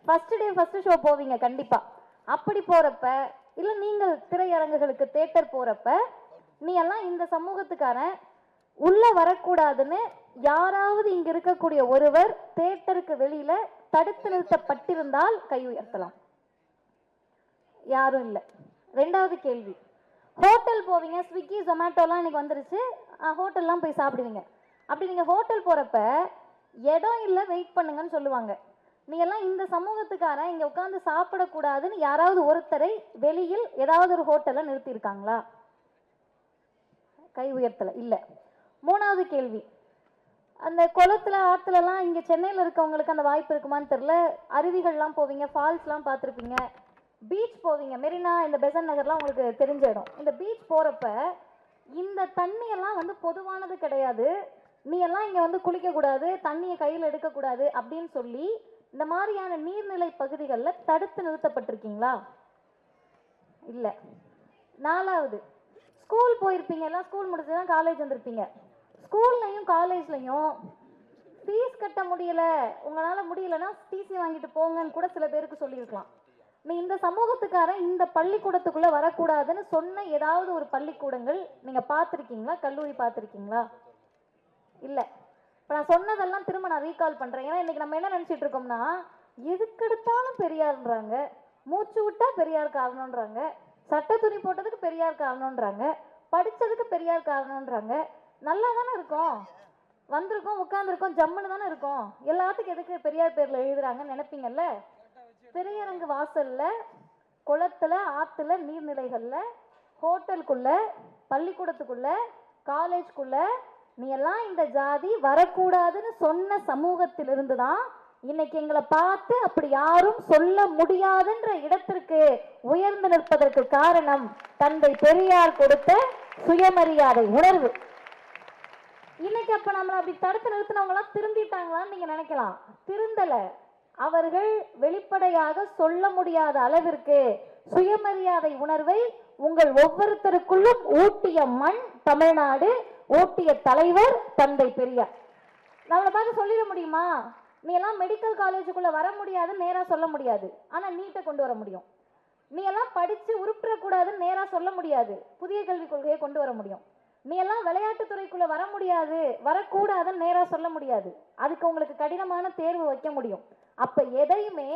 First day first show போவீங்க கண்டிப்பா. அப்படி போறப்ப இல்ல நீங்கள் திரையரங்குகளுக்கு தேட்டர் போறப்ப நீ எல்லாம் இந்த சமூகத்துக்காரன் உள்ள வரக்கூடாதுன்னு யாராவது இங்க இருக்கக்கூடிய ஒருவர் தேட்டருக்கு வெளியில தடுத்து நிறுத்தப்பட்டிருந்தால் கை உயர்த்தலாம். யாரும் இல்லை. ரெண்டாவது கேள்வி, ஹோட்டல் போவீங்க, ஸ்விக்கி ஜொமேட்டோலாம் இன்னைக்கு வந்துருச்சு, ஹோட்டல்லாம் போய் சாப்பிடுவீங்க. அப்படி நீங்க ஹோட்டல் போறப்ப இடம் இல்லை வெயிட் பண்ணுங்கன்னு சொல்லுவாங்க. நீ எல்லாம் இந்த சமூகத்துக்காரன் இங்க உட்காந்து சாப்பிடக்கூடாதுன்னு யாராவது ஒருத்தரை வெளியில் ஏதாவது ஒரு ஹோட்டல்ல நிறுத்தியிருக்காங்களா? கை உயர்த்தல. இல்ல. மூணாவது கேள்வி, அந்த குளத்துல ஆத்துலலாம் இங்க சென்னையில் இருக்கவங்களுக்கு அந்த வாய்ப்பு இருக்குமான்னு தெரியல, அருவிகள்லாம் போவீங்க, ஃபால்ஸ்லாம் பார்த்துருப்பீங்க, பீச் போவீங்க, மெரினா இந்த பெசன் நகர்லாம் உங்களுக்கு தெரிஞ்ச இடம். இந்த பீச் போறப்ப இந்த தண்ணியெல்லாம் வந்து பொதுவானது கிடையாது, நீ எல்லாம் இங்க வந்து குளிக்க கூடாது, தண்ணியை கையில் எடுக்கக்கூடாது அப்படின்னு சொல்லி இந்த மாதிரியான நீர்நிலை பகுதிகளில் தடுத்து நிறுத்தப்பட்டிருக்கீங்களா? இல்லை. நாலாவது, ஸ்கூல் போயிருப்பீங்க, எல்லாம் ஸ்கூல் முடிச்சுதான் காலேஜ் வந்திருப்பீங்க. ஸ்கூல்லையும் காலேஜ்லையும் ஃபீஸ் கட்ட முடியல, உங்களால முடியலன்னா டிசி வாங்கிட்டு போங்கன்னு கூட சில பேருக்கு சொல்லியிருக்கலாம். நீ இந்த சமூகத்துக்காரன் இந்த பள்ளிக்கூடத்துக்குள்ள வரக்கூடாதுன்னு சொன்ன ஏதாவது ஒரு பள்ளிக்கூடங்கள் நீங்க பார்த்துருக்கீங்களா? கல்லூரி பார்த்துருக்கீங்களா? இல்லை. இப்போ நான் சொன்னதெல்லாம் திரும்ப நான் ரீகால் பண்ணுறேன். ஏன்னா இன்றைக்கி நம்ம என்ன நினச்சிட்டு இருக்கோம்னா, எதுக்கெடுத்தாலும் பெரியார்ன்றாங்க, மூச்சு விட்டா பெரியார் காரணன்றாங்க, சட்ட துணி போட்டதுக்கு பெரியார் காரணன்றாங்க, படித்ததுக்கு பெரியார் காரணன்றாங்க. நல்லா தானே இருக்கோம், வந்திருக்கோம், உட்காந்துருக்கோம், ஜம்முன்னு தானே இருக்கோம், எல்லாத்துக்கும் எதுக்கு பெரியார் பேரில் எழுதுறாங்கன்னு நினைப்பீங்கல்ல. திரையரங்கு வாசல்ல, குளத்துல, ஆற்றுல, நீர்நிலைகளில், ஹோட்டலுக்குள்ள, பள்ளிக்கூடத்துக்குள்ள, காலேஜ்குள்ள நீ எல்லாம் இந்த ஜாதி வரக்கூடாதுன்னு சொன்ன சமூகத்திலிருந்து தான் இன்னைக்கு எங்களை பார்த்து அப்படி யாரும் சொல்ல முடியாதுன்ற இடத்திற்கு உயர்ந்து நிற்பதற்கு காரணம் தந்தை பெரியார் கொடுத்த சுயமரியாதை உணர்வு. இன்னைக்கு அப்ப நம்மளை அப்படி தடுத்து நிறுத்தினவங்களாம் திருந்திட்டாங்களான்னு நீங்க நினைக்கலாம். திருந்தல. அவர்கள் வெளிப்படையாக சொல்ல முடியாத அளவிற்கு சுயமரியாதை உணர்வை உங்கள் ஒவ்வொருத்தருக்குள்ளும் ஊட்டிய மண் தமிழ்நாடு, ஊட்டிய தலைவர் தந்தை பெரியார். நம்மளை பார்த்து சொல்லிட முடியுமா? நீ எல்லாம் மெடிக்கல் காலேஜுக்குள்ள வர முடியாதுன்னு நேரா சொல்ல முடியாது, ஆனா நீட்டை கொண்டு வர முடியும். நீ எல்லாம் படிச்சு உருப்பிடக்கூடாதுன்னு நேரா சொல்ல முடியாது, புதிய கல்விக் கொள்கையை கொண்டு வர முடியும். நீ எல்லாம் விளையாட்டுத்துறைக்குள்ள வர முடியாது, வரக்கூடாதுன்னு நேரா சொல்ல முடியாது, அதுக்கு உங்களுக்கு கடினமான தேர்வு வைக்க முடியும். அப்ப எதையுமே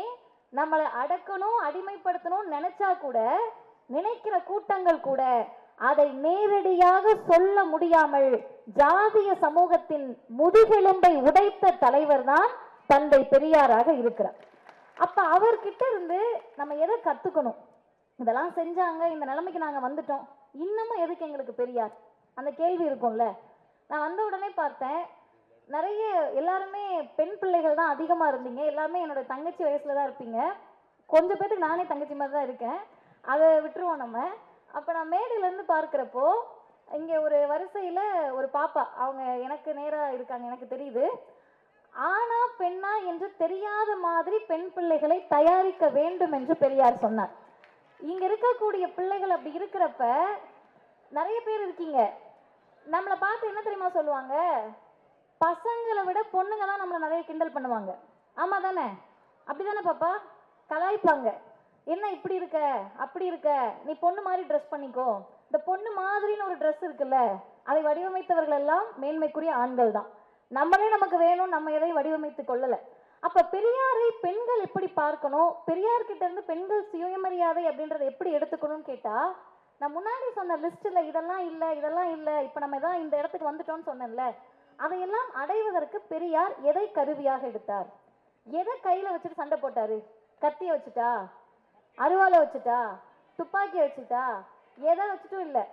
நம்மளை அடக்கணும், அடிமைப்படுத்தணும் நினைச்சா கூட, நினைக்கிற கூட்டங்கள் கூட அதை நேரடியாக சொல்ல முடியாமல் ஜாதிய சமூகத்தின் முதுகெலும்பை உடைத்த தலைவர் தான் தந்தை பெரியாராக இருக்கிறார். அப்ப அவர்கிட்ட இருந்து நம்ம எதை கத்துக்கணும்? இதெல்லாம் செஞ்சாங்க, இந்த நிலைமைக்கு நாங்க வந்துட்டோம், இன்னமும் எதுக்கு எங்களுக்கு பெரியார்? அந்த கேள்வி இருக்கும்ல. நான் வந்த உடனே பார்த்தேன், நிறைய எல்லாருமே பெண் பிள்ளைகள் தான் அதிகமா இருந்தீங்க. எல்லாருமே என்னோட தங்கச்சி வயசுல தான் இருப்பீங்க. கொஞ்சம் பேருக்கு நானே தங்கச்சி மாதிரி தான் இருக்கேன், அதை விட்டுருவோம் நம்ம. அப்போ நான் மேடையிலேருந்து பார்க்குறப்போ இங்கே ஒரு வரிசையில் ஒரு பாப்பா, அவங்க எனக்கு நேராக இருக்காங்க, எனக்கு தெரியுது. ஆனா பெண்ணா என்று தெரியாத மாதிரி பெண் பிள்ளைகளை தயாரிக்க வேண்டும் என்று பெரியார் சொன்னார். இங்கே இருக்கக்கூடிய பிள்ளைகள் அப்படி இருக்கிறப்ப நிறைய பேர் இருக்கீங்க, நம்மளை பார்த்து என்ன தெரியுமா சொல்லுவாங்க? பசங்களை விட பொண்ணுங்க தான் நம்மளை நிறைய கிண்டல் பண்ணுவாங்க. ஆமாம் தானே? அப்படி தானே பாப்பா? கலாய்ப்பாங்க. என்ன இப்படி இருக்க, அப்படி இருக்க, நீ பொண்ணு மாதிரி ட்ரெஸ் பண்ணிக்கோ. இந்த பொண்ணு மாதிரின்னு ஒரு ட்ரெஸ் இருக்குல்ல, அதை வடிவமைத்தவர்கள் எல்லாம் மேன்மைக்குரிய ஆண்கள் தான். நம்மளே நமக்கு வேணும், நம்ம எதையும் வடிவமைத்து கொள்ளலை. அப்ப பெரியாரை பெண்கள் எப்படி பார்க்கணும், பெரியார்கிட்ட இருந்து பெண்கள் சுயமரியாதை அப்படின்றத எப்படி எடுத்துக்கணும்னு கேட்டா, நான் முன்னாடி சொன்ன லிஸ்ட்ல இதெல்லாம் இல்லை, இதெல்லாம் இல்லை, இப்ப நம்ம தான் இந்த இடத்துக்கு வந்துட்டோம்னு சொன்னேன்ல, அதையெல்லாம் அடைவதற்கு பெரியார் எதை கருவியாக எடுத்தார்? எதை கையில வச்சுட்டு சண்டை போட்டாரு? கத்திய வச்சுட்டா, அருவாலை வச்சுட்டா, துப்பாக்கியை வச்சுட்டா, எதை வச்சுட்டும் இல்லை,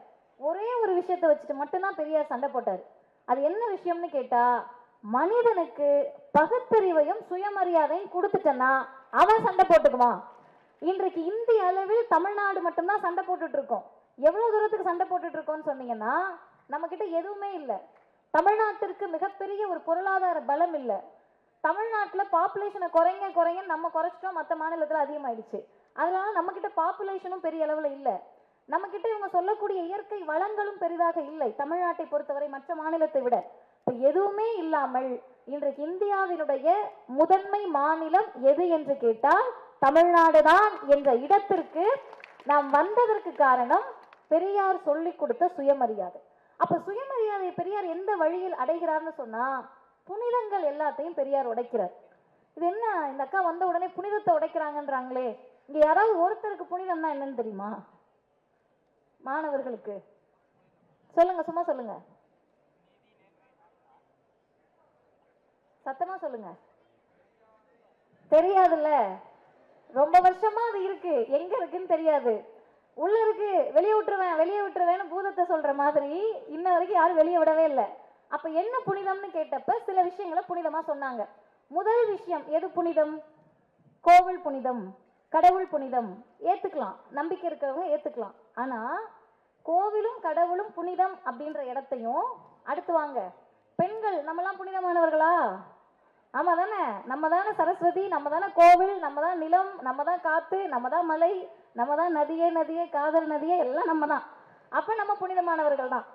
ஒரே ஒரு விஷயத்தை வச்சுட்டு மட்டும்தான் பெரியார் சண்டை போட்டார். அது என்ன விஷயம்னு கேட்டா, மனிதனுக்கு பகுத்தறிவையும் சுயமரியாதையும் கொடுத்துட்டனா அவன் சண்டை போட்டுக்குமா? இன்றைக்கு இந்திய அளவில் தமிழ்நாடு மட்டும்தான் சண்டை போட்டுட்டு இருக்கோம். எவ்வளவு தூரத்துக்கு சண்டை போட்டுட்டு இருக்கோம்னு சொன்னீங்கன்னா, நம்ம கிட்ட எதுவுமே இல்லை. தமிழ்நாட்டிற்கு மிகப்பெரிய ஒரு பொருளாதார பலம் இல்லை. தமிழ்நாட்டில் பாப்புலேஷனை குறைங்க நம்ம குறைச்சிட்டோம், மற்ற மாநிலத்தில் அதிகமாயிடுச்சு. அதனால நம்ம கிட்ட பாப்புலேஷனும் பெரிய அளவில் இல்லை. நம்ம கிட்ட இவங்க சொல்லக்கூடிய இயற்கை வளங்களும் பெரிதாக இல்லை தமிழ்நாட்டை பொறுத்தவரை மற்ற மாநிலத்தை விட. இப்போ எதுவுமே இல்லாமல் இன்றைக்கு இந்தியாவினுடைய முதன்மை மாநிலம் எது என்று கேட்டால் தமிழ்நாடு தான் என்ற இடத்திற்கு நாம் வந்ததற்கு காரணம் பெரியார் சொல்லிக் கொடுத்த சுயமரியாதை. அப்ப சுயமரியாதை பெரியார் எந்த வழியில் அடைகிறார்னு சொன்னா, புனிதங்கள் எல்லாத்தையும் பெரியார் உடைக்கிறார். இது என்ன, இந்த அக்கா வந்த உடனே புனிதத்தை உடைக்கிறாங்கன்றாங்களே, இங்க யாராவது ஒருத்தருக்கு புனிதம்னா என்னன்னு தெரியுமா? மாணவர்களுக்கு சொல்லுங்க, சும்மா சொல்லுங்க, சத்தமா சொல்லுங்க. தெரியாதுல்ல, ரொம்ப வருஷமா அது இருக்கு, எங்க இருக்குன்னு தெரியாது. உள்ள இருக்கு, வெளியே விட்டுருவேன் வெளியே விட்டுருவேன்னு பூதத்தை சொல்ற மாதிரி இன்ன வரைக்கும் யாரும் வெளியே விடவே இல்லை. அப்ப என்ன புனிதம்னு கேட்டப்ப சில விஷயங்களை புனிதமா சொன்னாங்க. முதல் விஷயம் எது புனிதம்? கோவில் புனிதம், கடவுள் புனிதம், ஏத்துக்கலாம், நம்பிக்கை இருக்கிறவங்க ஏத்துக்கலாம். ஆனா கோவிலும் கடவுளும் புனிதம் அப்படின்ற இடத்தையும் அடுத்து வாங்க, பெண்கள் நம்மலாம் புனிதமானவர்களா? ஆமா தானே, நம்ம தானே சரஸ்வதி, நம்ம தானே கோவில், நம்ம தான் நிலம், நம்ம தான் காத்து, நம்ம தான் மலை, நம்ம தான் நதியே நதியே காதல் நதியே, எல்லாம் நம்ம தான். அப்ப நம்ம புனிதமானவர்கள் தான்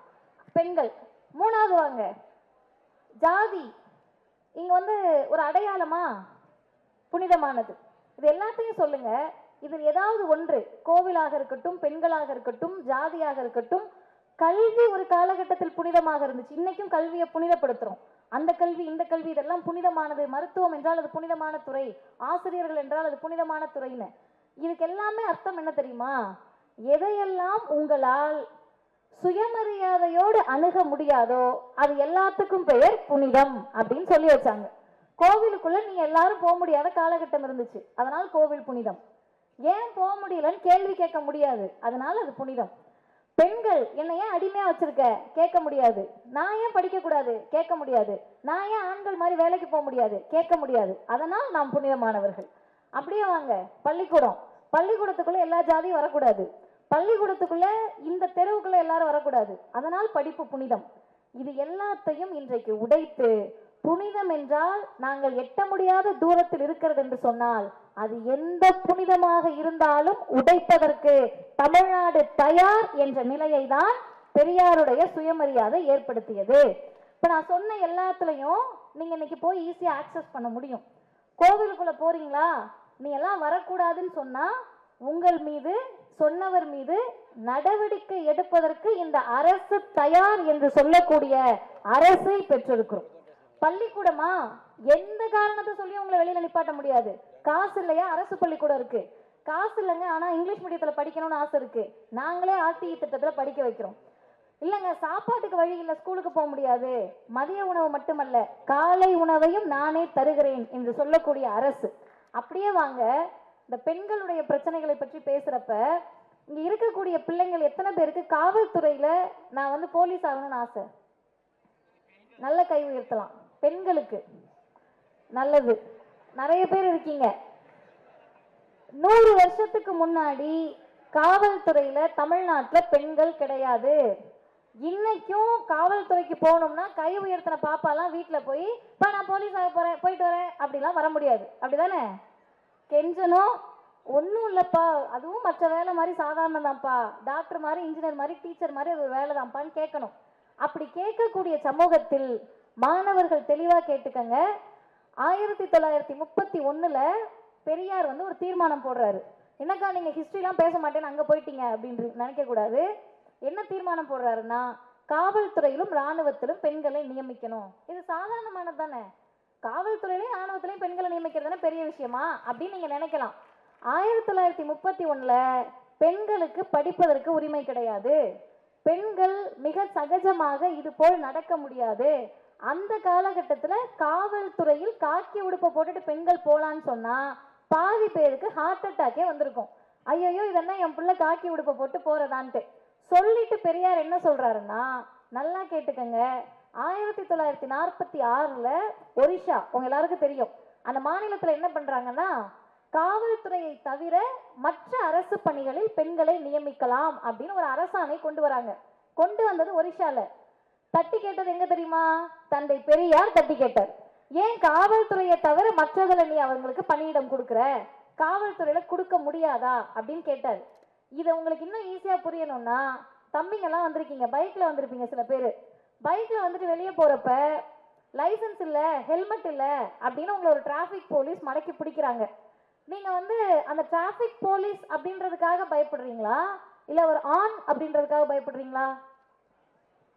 பெண்கள். மூணாவது வாங்க, ஜாதி இங்க வந்து ஒரு அடையாளமா புனிதமானது. இது எல்லாத்தையும் சொல்லுங்க, இதில் ஏதாவது ஒன்று, கோவிலாக இருக்கட்டும், பெண்களாக இருக்கட்டும், ஜாதியாக இருக்கட்டும், கல்வி ஒரு காலகட்டத்தில் புனிதமாக இருந்துச்சு. இன்னைக்கும் கல்வியை புனிதப்படுத்துறோம். அந்த கல்வி இந்த கல்வி இதெல்லாம் புனிதமானது. மருத்துவம் என்றால் அது புனிதமான துறை, ஆசிரியர்கள் என்றால் அது புனிதமான துறைன்னு. இதுக்கு எல்லாமே அர்த்தம் என்ன தெரியுமா? எதையெல்லாம் உங்களால் சுயமரியாதையோடு அணுக முடியாதோ அது எல்லாத்துக்கும் பெயர் புனிதம் அப்படின்னு சொல்லி வச்சாங்க. கோவிலுக்குள்ள நீங்க எல்லாரும் போக முடியாத காலகட்டம் இருந்துச்சு, அதனால் கோவில் புனிதம். ஏன் போக முடியலன்னு கேள்வி கேட்க முடியாது, அதனால அது புனிதம். பெண்கள் என்னை ஏன் அடிமையா வச்சிருக்க கேட்க முடியாது. நான் ஏன் படிக்க கூடாது கேட்க முடியாது. நான் ஏன் ஆண்கள் மாதிரி வேலைக்கு போக முடியாது கேட்க முடியாது. அதனால் நாம் புனிதமானவர்கள். அப்படியே வாங்க, பள்ளிக்கூடம், பள்ளிக்கூடத்துக்குள்ள எல்லா ஜாதியும் வரக்கூடாது, பள்ளிக்கூடத்துக்குள்ள இந்த தெருவுக்குள்ள எல்லாரும் வரக்கூடாது, அதனால் படிப்பு புனிதம். இது எல்லாத்தையும் இன்றைக்கு உடைத்து புனிதம் என்றால் நாங்கள் எட்ட முடியாத தூரத்தில் இருக்கிறது என்று சொன்னால் அது எந்த புனிதமாக இருந்தாலும் உடைப்பதற்கு தமிழ்நாடு தயார் என்ற நிலையை தான் பெரியாருடைய சுயமரியாதை ஏற்படுத்தியது. இப்ப நான் சொன்ன எல்லாத்துலயும் நீங்க இன்னைக்கு போய் ஈஸியா ஆக்சஸ் பண்ண முடியும். கோவிலுக்குள்ள போறீங்களா, நீ எல்லாம் வரக்கூடாதுன்னு சொன்னா உங்கள் மீது, சொன்னவர் மீது நடவடிக்கை எடுப்பதற்கு இந்த அரசு தயார் என்று சொல்லக்கூடிய அரசை பெற்றிருக்கிறோம். பள்ளிக்கூடமா, எந்த காரணத்தை சொல்லி உங்களை வெளியில நிப்பாட்ட முடியாது. காசு இல்லையா, அரசு பள்ளிக்கூடம் இருக்கு. காசு இல்லைங்க, ஆனா இங்கிலீஷ் மீடியத்துல படிக்கணும்னு ஆசை இருக்கு, நாங்களே ஆர்டிஇ திட்டத்துல படிக்க வைக்கிறோம். இல்லைங்க, சாப்பாட்டுக்கு வழி இல்லை, ஸ்கூலுக்கு போக முடியாது, மதிய உணவு மட்டுமல்ல காலை உணவையும் நானே தருகிறேன் என்று சொல்லக்கூடிய அரசு. அப்படியே வாங்க, இந்த பெண்களுடைய பிரச்சனைகளை பற்றி பேசுறப்ப இங்க இருக்கக்கூடிய பிள்ளைங்கள் எத்தனை பேருக்கு காவல்துறையில நான் வந்து போலீஸ் ஆகணும்னு ஆசை? நல்ல கை உயர்த்தலாம். பெண்களுக்கு நல்லது, நிறைய பேர் இருக்கீங்க. 100 வருஷத்துக்கு முன்னாடி காவல்துறையில தமிழ்நாட்டுல பெண்கள் கிடையாது. இன்னைக்கும் காவல்துறைக்கு போகணும்னா கை உயர்த்தின பாப்பாலாம் வீட்டுல போய் நான் போலீஸ் ஆக போறேன் போயிட்டு வரேன் அப்படிலாம் வர முடியாது. அப்படிதானே? கெஞ்சனும் ஒன்றும் இல்லைப்பா, அதுவும் மற்ற வேலை மாதிரி சாதாரணம் தான்ப்பா, டாக்டர் மாதிரி இன்ஜினியர் மாதிரி டீச்சர் மாதிரி அது ஒரு வேலை தான்ப்பான்னு கேட்கணும். அப்படி கேட்கக்கூடிய சமூகத்தில் மாணவர்கள் தெளிவா கேட்டுக்கங்க, 1931 பெரியார் வந்து ஒரு தீர்மானம் போடுறாரு. என்னக்கா நீங்க ஹிஸ்டரிலாம் பேச மாட்டேன்னு அங்க போயிட்டீங்க அப்படின்னு நினைக்க கூடாது. என்ன தீர்மானம் போடுறாருன்னா, காவல்துறையிலும் இராணுவத்திலும் பெண்களை நியமிக்கணும். இது சாதாரணமானது தானே, காவல்துறையிலையும் இராணுவத்திலையும் பெண்களை நியமிக்கிறது பெரிய விஷயமா அப்படின்னு நீங்க நினைக்கலாம். 1931 பெண்களுக்கு படிப்பதற்கு உரிமை கிடையாது, பெண்கள் மிக சகஜமாக இது போல் நடக்க முடியாது. அந்த காலகட்டத்தில் காவல்துறையில் காக்கி உடுப்பை போட்டுட்டு பெண்கள் போலான்னு சொன்னா பாதி பேருக்கு ஹார்ட் அட்டாக்கே வந்திருக்கும். ஐயோ இதெல்லாம் என் பிள்ளை காக்கி உடுப்பை போட்டு போறதான்ட்டு சொல்லிட்டு பெரியார் என்ன சொல்றாருன்னா, நல்லா கேட்டுக்கங்க, 1946 ஒரிஷா உங்க எல்லாருக்கும் தெரியும், அந்த மாநிலத்தில் என்ன பண்றாங்கன்னா காவல்துறையை தவிர மற்ற அரசு பணிகளில் பெண்களை நியமிக்கலாம் அப்படின்னு ஒரு அரசாணை கொண்டு வராங்க. கொண்டு வந்தது ஒரிஷால. தட்டி கேட்டது எங்க தெரியுமா? தந்தை பெரியார் தட்டி கேட்டார். ஏன் காவல்துறையை தவிர மற்றதுல நீ அவங்களுக்கு பணியிடம் கொடுக்குற, காவல்துறையில கொடுக்க முடியாதா அப்படின்னு கேட்டார். இதை உங்களுக்கு இன்னும் ஈஸியா புரியணும்னா, தம்பிங்கெல்லாம் வந்திருக்கீங்க, பைக்ல வந்திருப்பீங்க, சில பேர் பைக்ல வந்துட்டு வெளியே போறப்ப லைசன்ஸ் இல்ல, ஹெல்மெட் இல்ல அப்படின்னு உங்களை ஒரு டிராஃபிக் போலீஸ் மடக்கி பிடிக்கிறாங்க. நீங்க வந்து அந்த டிராஃபிக் போலீஸ் அப்படின்றதுக்காக பயப்படுறீங்களா, இல்ல ஒரு ஆண் அப்படின்றதுக்காக பயப்படுறீங்களா?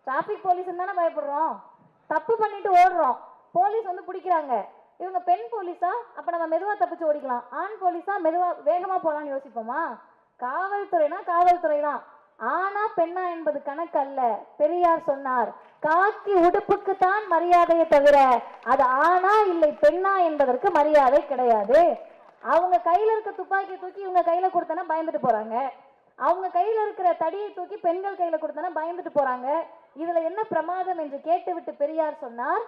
டிராஃபிக் போலீஸ் தானே பயப்படுறோம். தப்பு பண்ணிட்டு ஓடுறோம், போலீஸ் வந்து பிடிக்கிறாங்க. இவங்க பெண் போலீஸா, அப்ப நம்ம மெதுவா தப்பிச்சு ஓடிக்கலாம். ஆண் போலீஸா, மெதுவா வேகமா போலாம்னு யோசிப்போமா? காவல்துறைனா காவல்துறை தான். ஆனா பெண்ணா என்பது கணக்கு அல்ல. பெரியார் சொன்னார், காக்கி உடுப்புக்கு தான் மரியாதையை தவிர அது ஆனா இல்லை பெண்ணா என்பதற்கு மரியாதை கிடையாது. அவங்க கையில இருக்க துப்பாக்கியை தூக்கி இவங்க கையில கொடுத்தனா பயந்துட்டு போறாங்க. அவங்க கையில இருக்கிற தடியை தூக்கி பெண்கள் கையில கொடுத்தனா பயந்துட்டு போறாங்க. இதுல என்ன பிரமாதம் என்று கேட்டுவிட்டு பெரியார் சொன்னார்,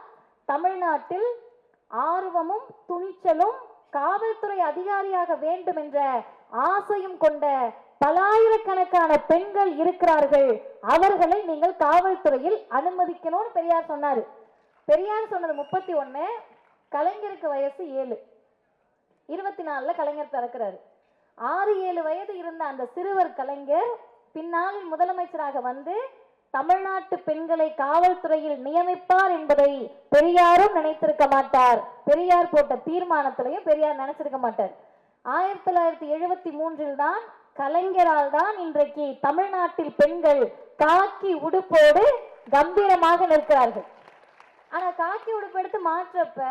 தமிழ்நாட்டில் ஆர்வமும் துணிச்சலும் காவல்துறை அதிகாரியாக வேண்டும் என்ற ஆசையும் கொண்ட பலாயிரக்கணக்கான பெண்கள் இருக்கிறார்கள். அவர்களை நீங்கள் காவல்துறையில் அனுமதிக்கணும்னு பெரியார் சொன்னாரு. பெரியார் சொன்னது 31, கலைஞருக்கு வயசு 7. 24ல கலைஞர் பிறக்கிறாரு. 6-7 வயது இருந்த அந்த சிறுவர் கலைஞர் பின்னாளில் முதலமைச்சராக வந்து தமிழ்நாட்டு பெண்களை காவல்துறையில் நியமிப்பார் என்பதை பெரியாரும் நினைத்திருக்க மாட்டார். பெரியார் போட்ட தீர்மானத்திலையும் பெரியார் நினைச்சிருக்க மாட்டார். 1973 தான் கலைஞரால் தான் இன்றைக்கு தமிழ்நாட்டில் பெண்கள் காக்கி உடுப்போடு கம்பீரமாக நிற்கிறார்கள். ஆனா காக்கி உடுப்பு எடுத்து மாற்றப்ப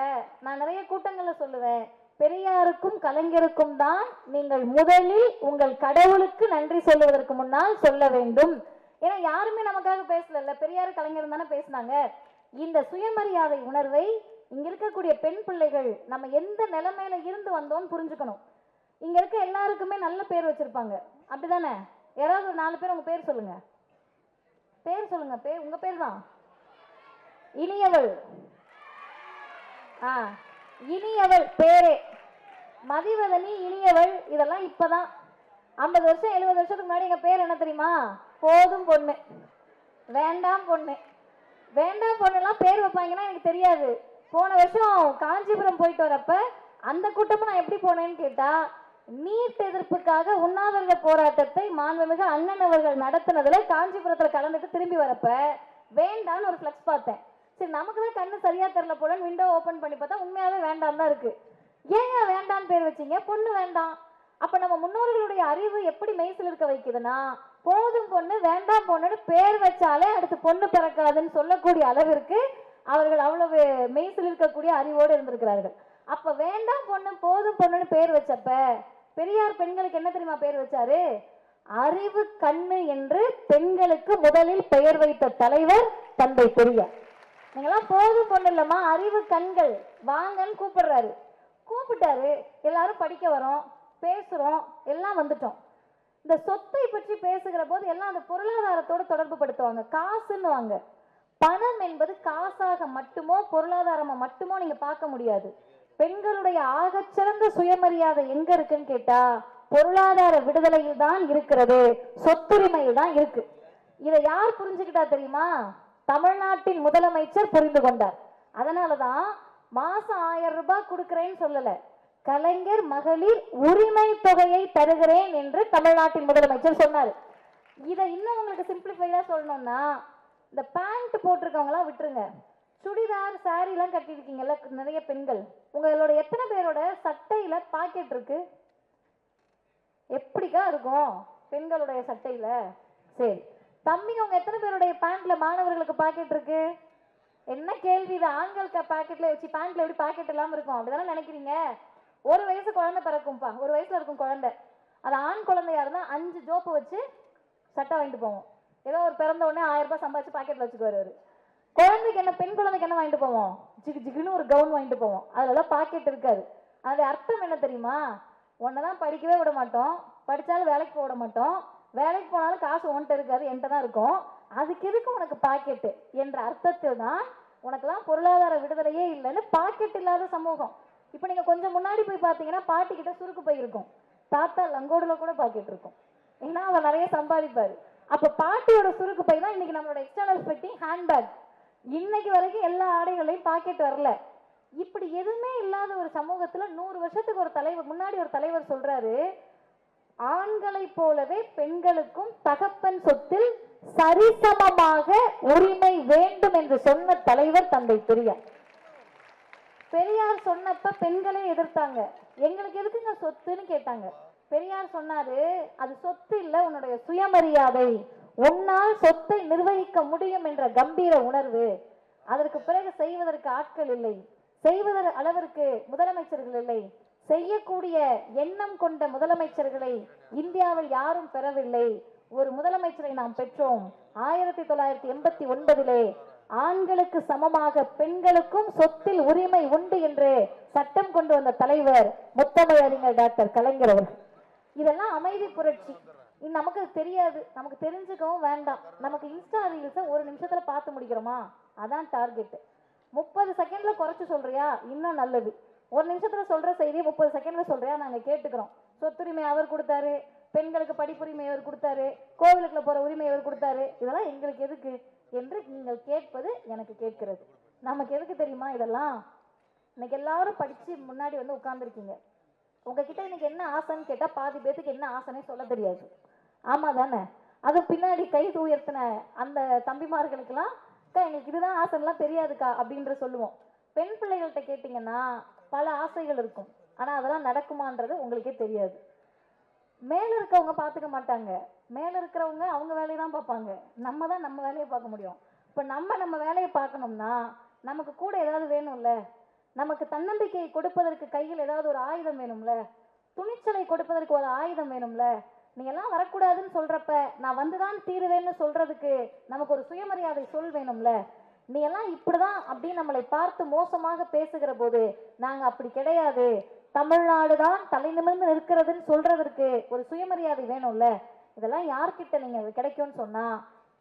நான் நிறைய கூட்டங்கள்ல சொல்லுவேன், பெரியாருக்கும் கலைஞருக்கும் தான் நீங்கள் முதலில் உங்கள் கடவுளுக்கு நன்றி சொல்லுவதற்கு முன்னால் சொல்ல வேண்டும். ஏன்னா யாருமே நமக்காக பேசல, பெரியார் கலைஞர் தானே பேசினாங்க. இந்த சுயமரியாதை உணர்வை இங்க இருக்கக்கூடிய பெண் பிள்ளைகள் நம்ம எந்த நிலைமையில இருந்து வந்தோம்னு புரிஞ்சுக்கணும். இங்க இருக்க எல்லாருக்குமே நல்ல பேர் வச்சிருப்பாங்க, அப்படிதானே? யாராவது ஒரு 4 பேர் உங்க பேர் சொல்லுங்க. பேர் சொல்லுங்க. பேர் உங்க பேர் தான் இனியவள். இனியவள் பேரே மதிவதனி, இனியவள். இதெல்லாம் இப்பதான் 50 வருஷம் 70 வருஷத்துக்கு முன்னாடி எங்க பேர் என்ன தெரியுமா? போதும் பொண்ணு, வேண்டாம் பொண்ணு. வேண்டாம் பொண்ணுலாம் பேர் வைப்பாங்கன்னா எனக்கு தெரியாது. போன வருஷம் காஞ்சிபுரம் போயிட்டு வரப்ப அந்த கூட்டமும் நான் எப்படி போனேன்னு கேட்டா, நீட் எதிர்ப்புக்காக உண்ணாவிரத போராட்டத்தை மாண்புமிகு அண்ணன் அவர்கள் நடத்தினதுல காஞ்சிபுரத்துல கலந்துட்டு திரும்பி வரப்ப வேண்டான்னு ஒரு ஃபிளக்ஸ் பார்த்தேன். சரி, நமக்கு தான் கண்ணு சரியா தெரியல போல விண்டோ ஓபன் பண்ணி பார்த்தா உண்மையாவே வேண்டாம் தான் இருக்கு. ஏங்க வேண்டான்னு பேர் வச்சீங்க? பொண்ணு வேண்டாம். அப்ப நம்ம முன்னோர்களுடைய அறிவு எப்படி மெய்சில் இருக்க வைக்குதுன்னா, போதும் பொண்ணு வேண்டாம் பொண்ணுன்னு பேர் வச்சாலே அடுத்து பொண்ணு பிறக்காதுன்னு சொல்லக்கூடிய அளவிற்கு அவர்கள் அவ்வளவு மெய்சில் இருக்கக்கூடிய அறிவோடு இருந்திருக்கிறார்கள். அப்ப வேண்டாம் பொண்ணு போதும் பொண்ணுன்னு பேர் வச்சப்ப பெரியார் பெண்களுக்கு என்ன தெரியுமா பேர் வச்சாரு? அறிவு கண்ணு என்று பெண்களுக்கு முதலில் பெயர் வைத்த தலைவர் தந்தை பெரியார். நீங்களாம் போதும் பொண்ணு இல்லம்மா, அறிவு கண்கள் வாங்கன்னு கூப்பிடுறாரு. கூப்பிட்டாரு, எல்லாரும் படிக்க வரோம், பேசுறோம், எல்லாம் வந்துட்டோம். இந்த சொத்தை பற்றி பேசுகிற போது எல்லாம் அந்த பொருளாதாரத்தோடு தொடர்பு படுத்துவாங்க. காசுன்னு வாங்க. பணம் என்பது காசாக மட்டுமோ பொருளாதாரமா மட்டுமோ நீங்க பார்க்க முடியாது. பெண்களுடைய ஆகச்சிறந்த சுயமரியாதை எங்க இருக்குன்னு கேட்டா பொருளாதார விடுதலையில் தான் இருக்கிறது, சொத்துரிமையில் தான் இருக்கு. இதை யார் புரிஞ்சுக்கிட்டா தெரியுமா? தமிழ்நாட்டின் முதலமைச்சர் புரிந்து கொண்டார். அதனாலதான் மாசம் 1000 ரூபாய் கொடுக்கிறேன்னு சொல்லல, கலைஞர் மகளிர் உரிமை தொகையை தருகிறேன் என்று தமிழ்நாட்டின் முதலமைச்சர் சொன்னார். இதை இன்னும் உங்களுக்கு சிம்பிளிஃபைடா சொல்லணும்னா, இந்த பேண்ட் போட்டிருக்கவங்க எல்லாம் விட்டுருங்க, சுடிதார் சாரி எல்லாம் கட்டிருக்கீங்கல்ல நிறைய பெண்கள், உங்களோட எத்தனை பேரோட சட்டையில பாக்கெட் இருக்கு? எப்படிக்கா இருக்கும் பெண்களுடைய சட்டையில? சரி தம்பிங்க, உங்க எத்தனை பேருடைய பேண்ட்ல மாணவர்களுக்கு பாக்கெட் இருக்கு? என்ன கேள்வி இது? ஆண்களுக்கு பாக்கெட்ல வச்சு பேண்ட்ல எப்படி பாக்கெட் இல்லாம இருக்கும்? அப்படிதானே நினைக்கிறீங்க? 1 வயசு குழந்தை பிறக்கும்பா, 1 வயசுல இருக்கும் குழந்தை. அது ஆண் குழந்தையா இருந்தா 5 ஜோப்பு வச்சு சட்டை வாங்கிட்டு போவோம். ஏதோ ஒரு பிறந்த உடனே 1000 ரூபாய் சம்பாதிச்சு பாக்கெட்ல வச்சுக்குவாரு. குழந்தைக்கு என்ன, பெண் குழந்தைக்கு என்ன வாங்கிட்டு போவோம்? ஜிகு ஜிகுன்னு ஒரு கவுன் வாங்கிட்டு போவோம். அதுலலாம் பாக்கெட் இருக்காது. அதோட அர்த்தம் என்ன தெரியுமா? ஒன்னதான் படிக்கவே விட மாட்டோம், படிச்சாலும் வேலைக்கு போட மாட்டோம், வேலைக்கு போனாலும் காசு உன்கிட்ட இருக்காது, என்கிட்ட தான் இருக்கும், அதுக்கு எதுக்கு உனக்கு பாக்கெட்டு என்ற அர்த்தத்தில் தான் உனக்குலாம் பொருளாதார விடுதலையே இல்லைன்னு பாக்கெட் இல்லாத சமூகம். இப்போ நீங்க கொஞ்சம் முன்னாடி போய் பார்த்தீங்கன்னா பாட்டி கிட்ட சுருக்கு பை இருக்கும், தாத்தா லங்கோடுல கூட பாக்கெட் இருக்கும். ஏன்னா அவர் நிறைய சம்பாதிப்பாரு. அப்ப பாட்டியோட சுருக்கு பை தான் இன்னைக்கு நம்மளோட எக்ஸ்டர்னல் ஃபிட்டிங் ஹேண்ட்பேக். இன்னைக்கு வரைக்கும் எல்லா ஆடைகளையும் பாக்கெட் வரல. இப்படி எதுவுமே இல்லாத ஒரு சமூகத்துல 100 வருஷத்துக்கு ஒரு தலைவர் முன்னாடி ஒரு தலைவர் சொல்றாரு, ஆண்களை போலவே பெண்களுக்கும் தகப்பன் சொத்தில் சரிசமமாக உரிமை வேண்டும் என்று சொன்ன தலைவர் தந்தை பெரியார். பெரியார் சொன்னப்ப பெண்களே எதிர்த்தாங்க. எங்களுக்கு எதுக்குங்க சொத்துன்னு கேட்டாங்க. பெரியார் சொன்னாரு, அது சொத்து இல்ல, உன்னுடைய சுயமரியாதை, உன்னால் சொத்தை நிர்வகிக்க முடியும் என்ற கம்பீர உணர்வு. அதற்கு பிறகு செய்வதற்கு ஆட்கள் இல்லை, செய்வதற்கு அளவிற்கு முதலமைச்சர்கள் இல்லை, செய்யக்கூடிய எண்ணம் கொண்ட முதலமைச்சர்களை இந்தியாவில் யாரும் பெறவில்லை. ஒரு முதலமைச்சரை நாம் பெற்றோம் 1989 ஆண்களுக்கு சமமாக பெண்களுக்கும் சொத்தில் உரிமை உண்டு என்று சட்டம் கொண்டு வந்த தலைவர் முத்தமிழறிஞர் டாக்டர் கலைஞர் அவர்கள். இதெல்லாம் அமைதி புரட்சி. நமக்கு தெரியாது, நமக்கு தெரிஞ்சுக்கவும் வேண்டாம். நமக்கு இன்ஸ்டா ரீல்ஸை ஒரு நிமிஷத்துல பார்த்து முடிக்கிறோமா, அதான் டார்கெட். 30 செகண்ட்ல குறைச்சு சொல்றியா, இன்னும் நல்லது. ஒரு நிமிஷத்துல சொல்ற செய்தியை 30 செகண்ட்ல சொல்றியா, நாங்க கேட்டுக்கிறோம். சொத்துரிமை அவர் கொடுத்தாரு, பெண்களுக்கு படிப்புரிமை அவர் கொடுத்தாரு, கோவிலுக்குள்ள போற உரிமை அவர் கொடுத்தாரு, இதெல்லாம் எங்களுக்கு எதுக்கு என்று நீங்கள் கேட்பது எனக்கு கேட்கிறது. நமக்கு எதுக்கு தெரியுமா இதெல்லாம்? இன்னைக்கு எல்லாரும் படிச்சு முன்னாடி வந்து உட்கார்ந்துருக்கீங்க. உங்ககிட்ட இன்னைக்கு என்ன ஆசைன்னு கேட்டா பாதி பேத்துக்கு என்ன ஆசைனே சொல்ல தெரியாது. ஆமா தானே? அது பின்னாடி கை உயர்த்தின அந்த தம்பிமார்களுக்கெல்லாம் எங்களுக்கு இதுதான் ஆசைலாம் தெரியாதுக்கா அப்படின்ற சொல்லுவோம். பெண் பிள்ளைகள்கிட்ட கேட்டீங்கன்னா பல ஆசைகள் இருக்கும், ஆனா அதெல்லாம் நடக்குமான்றது உங்களுக்கே தெரியாது. மேல இருக்கவங்க பார்த்துக்க மாட்டாங்க, மேல இருக்கிறவங்க அவங்க வேலையை தான் பார்ப்பாங்க. நம்ம தான் நம்ம வேலையை பார்க்க முடியும். இப்போ நம்ம வேலையை பார்க்கணும்னா நமக்கு கூட ஏதாவது வேணும்ல, நமக்கு தன்னம்பிக்கையை கொடுப்பதற்கு கையில் ஏதாவது ஒரு ஆயுதம் வேணும்ல, துணிச்சலை கொடுப்பதற்கு ஒரு ஆயுதம் வேணும்ல. நீங்க எல்லாம் வரக்கூடாதுன்னு சொல்றப்ப நான் வந்துதான் தீருவேன்னு சொல்றதுக்கு நமக்கு ஒரு சுயமரியாதை சொல் வேணும்ல. நீ எல்லாம் இப்படிதான் அப்படின்னு நம்மளை பார்த்து மோசமாக பேசுகிற போது நாங்க அப்படி கிடையாது, தமிழ்நாடு தான் தலை நிமிர்ந்து நிற்கிறதுன்னு சொல்றதற்கு ஒரு சுயமரியாதை வேணும்ல. இதெல்லாம் யார்கிட்ட நீங்க கிடைக்கும்னு சொன்னா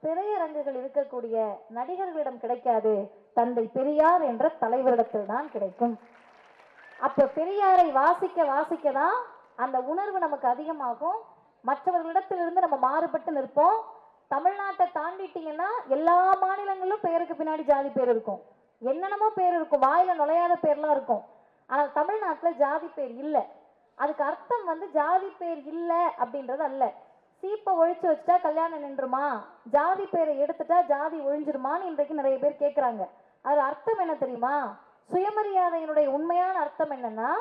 திரையரங்குகள் இருக்கக்கூடிய நடிகர்களிடம் கிடைக்காது, தந்தை பெரியார் என்ற தலைவரிடத்தில் தான் கிடைக்கும். அப்ப பெரியாரை வாசிக்க வாசிக்க தான் அந்த உணர்வு நமக்கு அதிகமாகும். மற்றவர்களிடத்திலிருந்து நம்ம மாறுபட்டு நிற்போம். தமிழ்நாட்டை தாண்டிட்டீங்கன்னா எல்லா மாநிலங்களிலும் பெயருக்கு பின்னாடி ஜாதி பேர் இருக்கும், என்னென்னமோ பேர் இருக்கும், வாயில நுழையாத பேர்லாம் இருக்கும். ஆனால் தமிழ்நாட்டில் ஜாதி பேர் இல்லை. அதுக்கு அர்த்தம் வந்து ஜாதி பேர் இல்லை அப்படின்றது அல்ல. சீப்பை ஒழிச்சு வச்சுட்டா கல்யாணம் நின்றுமா, ஜாதி பேரை எடுத்துட்டா ஜாதி ஒழிஞ்சிருமான்னு இன்றைக்கு நிறைய பேர் கேட்குறாங்க. அது அர்த்தம் என்ன தெரியுமா? சுயமரியாதையினுடைய உண்மையான அர்த்தம் என்னன்னா,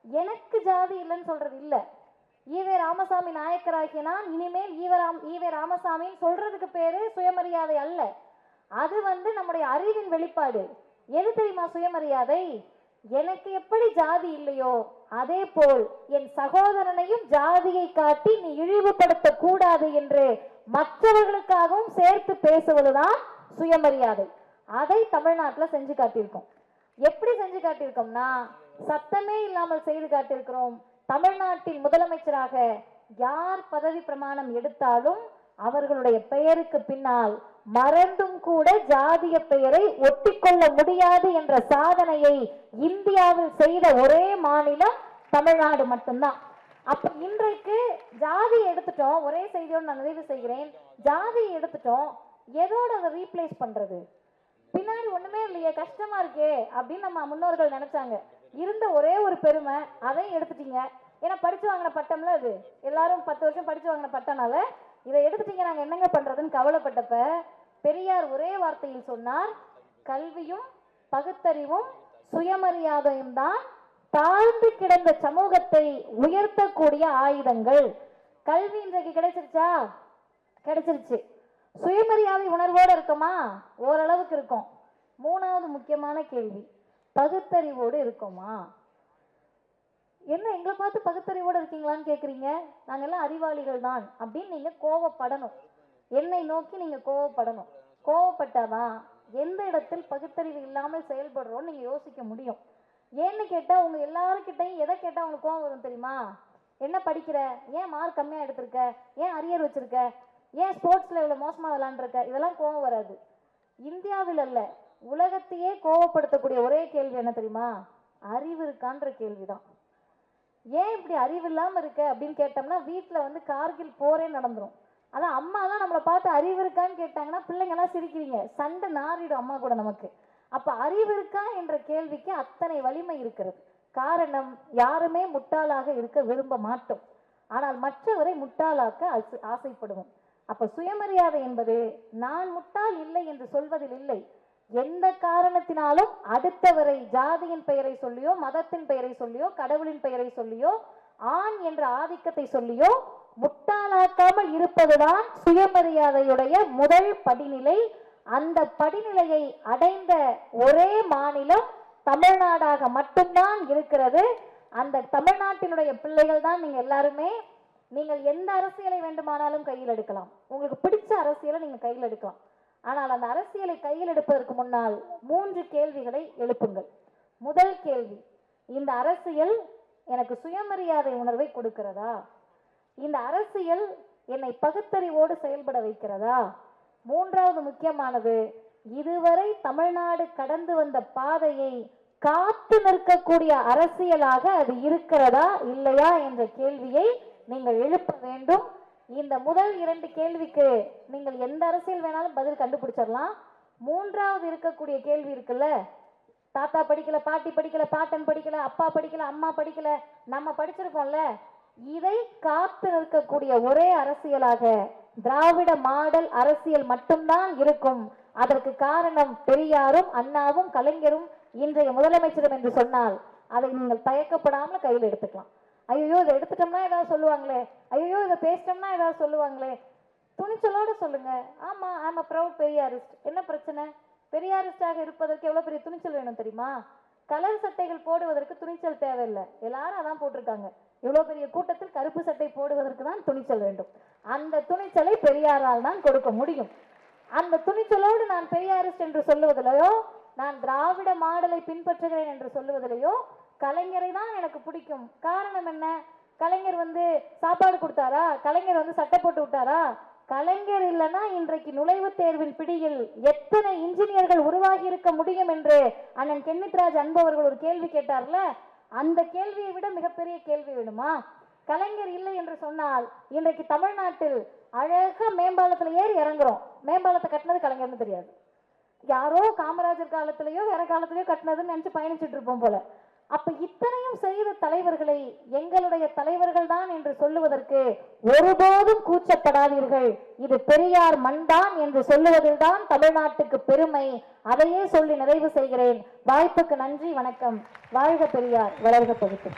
எனக்கு ஜாதி இல்லைன்னு சொல்றது இல்லை. ஈவே ராமசாமி நாயக்கராகிய நான் இனிமேல் ஈவே ராமசாமின்னு சொல்றதுக்கு பேரு சுயமரியாதை அல்ல. அது வந்து நம்முடைய அறிவின் வெளிப்பாடு. எது தெரியுமா சுயமரியாதை? எனக்கு எப்படி ஜாதி இல்லையோ அதே போல் என் சகோதரனையும் ஜாதியை காட்டி நீ இழிவுபடுத்த கூடாது என்று மற்றவர்களுக்காகவும் சேர்த்து பேசுவதுதான் சுயமரியாதை. அதை தமிழ்நாட்டில் செஞ்சு காட்டியிருக்கோம். எப்படி செஞ்சு காட்டியிருக்கோம்னா, சத்தமே இல்லாமல் செய்து காட்டியிருக்கிறோம். தமிழ்நாட்டின் முதலமைச்சராக யார் பதவி பிரமாணம் எடுத்தாலும் அவர்களுடைய பெயருக்கு பின்னால் மறந்தும் கூட ஜாதிய பெயரை ஒட்டிக்கொள்ள முடியாது என்ற சாதனையை இந்தியாவில் செய்த ஒரே மாநிலம் தமிழ்நாடு மட்டும்தான். அப்ப இன்றைக்கு ஜாதியை எடுத்துட்டோம். ஒரே செய்தியோடு நான் நிறைவு செய்கிறேன். ஜாதியை எடுத்துட்டோம், எதோட அதை ரீப்ளேஸ் பண்றது? பின்னாடி ஒண்ணுமே இல்லையே, கஷ்டமா இருக்கே அப்படின்னு நம்ம முன்னோர்கள் நினைச்சாங்க. இருந்த ஒரே ஒரு பெருமை அதை எடுத்துட்டீங்க. ஏன்னா படிச்சு வாங்கின பட்டம்ல அது, எல்லாரும் 10 வருஷம் படிச்சு வாங்கின பட்டம்னால இதை எடுத்துட்டீங்க, நாங்க என்னங்க பண்றதுன்னு கவலைப்பட்டப்ப பெரியார் ஒரே வார்த்தையில் சொன்னார், கல்வியும் பகுத்தறிவும் சுயமரியாதையும் தான் தாழ்ந்து கிடந்த சமூகத்தை உயர்த்தக்கூடிய ஆயுதங்கள். கல்வி இன்றைக்கு கிடைச்சிருச்சா? கிடைச்சிருச்சு. சுயமரியாதை உணர்வோடு இருக்குமா? ஓரளவுக்கு இருக்கும். மூணாவது முக்கியமான கேள்வி, பகுத்தறிவோடு இருக்குமா? என்ன எங்களை பார்த்து பகுத்தறிவோடு இருக்கீங்களான்னு கேட்குறீங்க. நாங்கெல்லாம் அறிவாளிகள் தான் அப்படின்னு நீங்க கோவப்படணும். என்னை நோக்கி நீங்க கோவப்படணும். கோவப்பட்டாதான் எந்த இடத்தில் பகுத்தறிவு இல்லாமல் செயல்படுறோம் நீங்க யோசிக்க முடியும். ஏன்னு கேட்டா உங்க எல்லாருக்கிட்டையும் எதை கேட்டா உங்களுக்கு கோவம் வரும் தெரியுமா? என்ன படிக்கிற, ஏன் மார்க் கம்மியா எடுத்திருக்க, ஏன் அரியர் வச்சிருக்க, ஏன் ஸ்போர்ட்ஸ்ல இவ்வளவு மோசமா விளையாண்டுருக்க, இதெல்லாம் கோவம் வராது. இந்தியாவில் அல்ல, உலகத்தையே கோவப்படுத்தக்கூடிய ஒரே கேள்வி என்ன தெரியுமா? அறிவு இருக்கான்ற கேள்விதான். ஏன் இப்படி அறிவு இல்லாம இருக்க அப்படின்னு கேட்டோம்னா வீட்டில் வந்து கார்கில் போரே நடந்துரும். அதான் அம்மாலாம் நம்மளை பார்த்து அறிவு இருக்கான்னு கேட்டாங்கன்னா பிள்ளைங்கெல்லாம் சிரிக்கிறீங்க, சண்டை நாரிடும் அம்மா கூட நமக்கு. அப்ப அறிவு இருக்கா என்ற கேள்விக்கு அத்தனை வலிமை இருக்கிறது. காரணம், யாருமே முட்டாளாக இருக்க விரும்ப மாட்டோம், ஆனால் மற்றவரை முட்டாளாக்க ஆசைப்படுவோம். அப்ப சுயமரியாதை என்பது நான் முட்டாள் இல்லை என்று சொல்வதில் இல்லை, எந்த காரணத்தினாலும் அடுத்தவரை ஜாதியின் பெயரை சொல்லியோ, மதத்தின் பெயரை சொல்லியோ, கடவுளின் பெயரை சொல்லியோ, ஆண் என்ற ஆதிக்கத்தை சொல்லியோ முட்டாளாக்காமல் இருப்பதுதான் சுயமரியாதையுடைய முதல் படிநிலை. அந்த படிநிலையை அடைந்த ஒரே மாநிலம் தமிழ்நாடாக மட்டும்தான் இருக்கிறது. அந்த தமிழ்நாட்டினுடைய பிள்ளைகள் தான் நீங்க எல்லாருமே. நீங்கள் எந்த அரசியலை வேண்டுமானாலும் கையில் எடுக்கலாம், உங்களுக்கு பிடிச்ச அரசியலை நீங்க கையில் எடுக்கலாம். ஆனால் அந்த அரசியலை கையில் எடுப்பதற்கு முன்னால் 3 கேள்விகளை எழுப்புங்கள். முதல் கேள்வி, இந்த அரசியல் எனக்கு சுயமரியாதை உணர்வை கொடுக்கிறதா? இந்த அரசியல் என்னை பகுத்தறிவோடு செயல்பட வைக்கிறதா? மூன்றாவது முக்கியமானது, இதுவரை தமிழ்நாடு கடந்து வந்த பாதையை காத்து நிற்கக்கூடிய அரசியலாக அது இருக்கிறதா இல்லையா என்ற கேள்வியை நீங்கள் எழுப்ப வேண்டும். இந்த முதல் 2 கேள்விக்கு நீங்கள் எந்த அரசியல் வேணாலும் பதில் கண்டுபிடிச்சிடலாம். மூன்றாவது இருக்கக்கூடிய கேள்வி இருக்குல்ல, தாத்தா படிக்கல, பாட்டி படிக்கல, பாட்டன் படிக்கல, அப்பா படிக்கல, அம்மா படிக்கல, நம்ம படிச்சிருக்கோம்ல, இதை காத்து நிற்கக்கூடிய ஒரே அரசியலாக திராவிட மாடல் அரசியல் மட்டும்தான் இருக்கும். அதற்கு காரணம் பெரியாரும் அண்ணாவும் கலைஞரும் இன்றைய முதலமைச்சரும் என்று சொன்னால் அதை நீங்கள் தயக்கப்படாமல் கையில் எடுத்துக்கலாம். ஐயோ இதை எடுத்துட்டோம்னா ஏதாவது சொல்லுவாங்களே, ஐயோ இதை பேசிட்டோம்னா ஏதாவது சொல்லுவாங்களே, துணிச்சலோடு சொல்லுங்க. ஆமா, ஐம் அ ப்ரௌட் பெரியாரிஸ்ட். என்ன பிரச்சனை? பெரியாரிஸ்டாக இருப்பதற்கு எவ்வளவு பெரிய துணிச்சல் வேணும் தெரியுமா? கலர் சட்டைகள் போடுவதற்கு துணிச்சல் தேவையில்லை, எல்லாரும் அதான் போட்டிருக்காங்க. இவ்வளவு பெரிய கூட்டத்தில் கருப்பு சட்டை போடுவதற்கு தான் துணிச்சல் வேண்டும். அந்த துணிச்சலை பெரியாரால் தான் கொடுக்க முடியும். அந்த துணிச்சலோடு நான் பெரியாரிஸ்ட் என்று சொல்லுவதிலையோ, நான் திராவிட மாடலை பின்பற்றுகிறேன் என்று சொல்லுவதிலையோ கலைஞரை தான் எனக்கு பிடிக்கும். காரணம் என்ன? கலைஞர் சாப்பாடு கொடுத்தாரா? கலைஞர் சட்டை போட்டு விட்டாரா? கலைஞர் இல்லைன்னா இன்றைக்கு நுழைவுத் தேர்வின் பிடியில் எத்தனை இன்ஜினியர்கள் உருவாகி இருக்க முடியும் என்று அண்ணன் கென்னித்ராஜ் அன்பவர்கள் ஒரு கேள்வி கேட்டார்ல, அந்த கேள்வியை விட மிகப்பெரிய கேள்வி வேணுமா? கலைஞர் இல்லை என்று சொன்னால் இன்றைக்கு தமிழ்நாட்டில் அழகா மேம்பாலத்தில் ஏறி இறங்குறோம். மேம்பாலத்தை கட்டினது கலைஞர்னு தெரியாது, யாரோ காமராஜர் காலத்திலேயோ வேற காலத்திலேயோ கட்டினதுன்னு நினைச்சு பயணிச்சுட்டு இருப்போம் போல. அப்ப இத்தனையும் செய்த தலைவர்களை எங்களுடைய தலைவர்கள் தான் என்று சொல்லுவதற்கு ஒருபோதும் கூச்சப்படாதீர்கள். இது பெரியார் மண்தான் என்று சொல்லுவதில் தான் தமிழ்நாட்டுக்கு பெருமை. அதையே சொல்லி நிறைவு செய்கிறேன். வாய்ப்புக்கு நன்றி, வணக்கம். வாழ்க பெரியார், வளர்க பகுத்து.